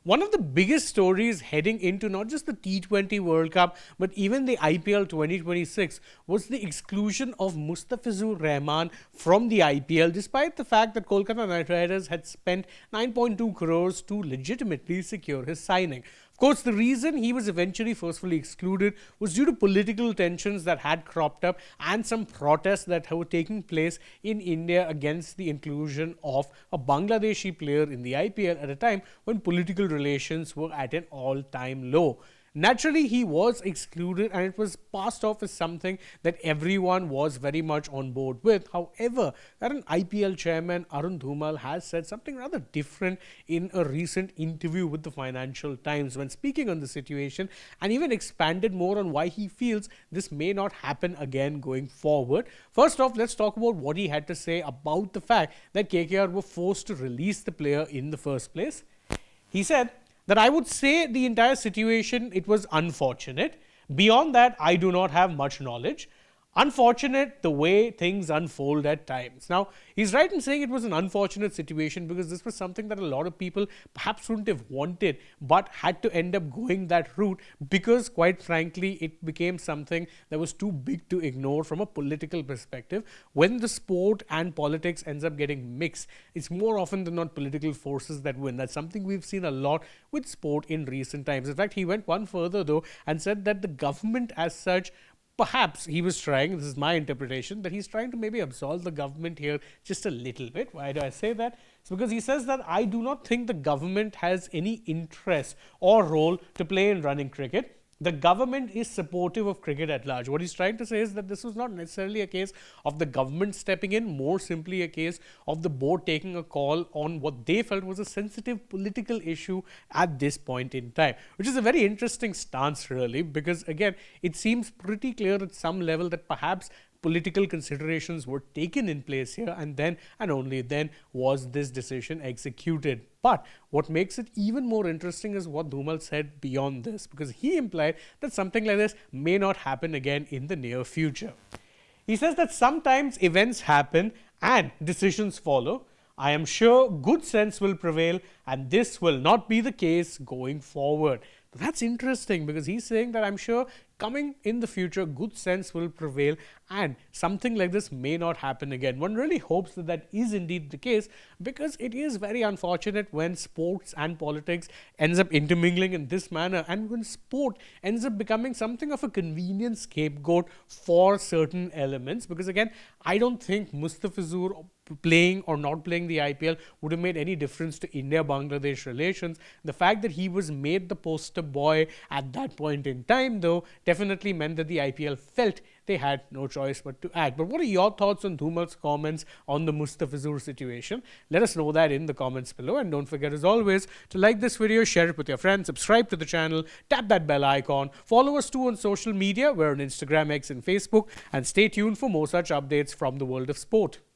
One of the biggest stories heading into not just the T20 World Cup, but even the IPL 2026 was the exclusion of Mustafizur Rahman from the IPL, despite the fact that Kolkata Knight Riders had spent 9.2 crores to legitimately secure his signing. Of course, the reason he was eventually forcefully excluded was due to political tensions that had cropped up and some protests that were taking place in India against the inclusion of a Bangladeshi player in the IPL at a time when political relations were at an all-time low. Naturally, he was excluded and it was passed off as something that everyone was very much on board with. However, current IPL chairman Arun Dhumal has said something rather different in a recent interview with the Financial Times when speaking on the situation, and even expanded more on why he feels this may not happen again going forward. First off, let's talk about what he had to say about the fact that KKR were forced to release the player in the first place. He said that I would say the entire situation, it was unfortunate. Beyond that, I do not have much knowledge. Unfortunate the way things unfold at times. Now, he's right in saying it was an unfortunate situation because this was something that a lot of people perhaps wouldn't have wanted, but had to end up going that route because, quite frankly, it became something that was too big to ignore from a political perspective. When the sport and politics ends up getting mixed, it's more often than not political forces that win. That's something we've seen a lot with sport in recent times. In fact, he went one further though and said that the government as such, perhaps he was trying, this is my interpretation, that he's trying to maybe absolve the government here just a little bit. Why do I say that? It's because he says that I do not think the government has any interest or role to play in running cricket. The government is supportive of cricket at large. What he's trying to say is that this was not necessarily a case of the government stepping in, more simply a case of the board taking a call on what they felt was a sensitive political issue at this point in time, which is a very interesting stance really, because again, it seems pretty clear at some level that perhaps political considerations were taken in place here, and then and only then was this decision executed. But what makes it even more interesting is what Dhumal said beyond this, because he implied that something like this may not happen again in the near future. He says that sometimes events happen and decisions follow. I am sure good sense will prevail and this will not be the case going forward. That's interesting because he's saying that I'm sure coming in the future, good sense will prevail and something like this may not happen again. One really hopes that that is indeed the case, because it is very unfortunate when sports and politics ends up intermingling in this manner, and when sport ends up becoming something of a convenient scapegoat for certain elements. Because again, I don't think Mustafizur playing or not playing the IPL would have made any difference to India-Bangladesh relations. The fact that he was made the poster boy at that point in time though definitely meant that the IPL felt they had no choice but to act. But what are your thoughts on Dhumal's comments on the Mustafizur situation? Let us know that in the comments below, and don't forget as always to like this video, share it with your friends, subscribe to the channel, tap that bell icon, follow us too on social media. We're on Instagram, X and Facebook, and stay tuned for more such updates from the world of sport.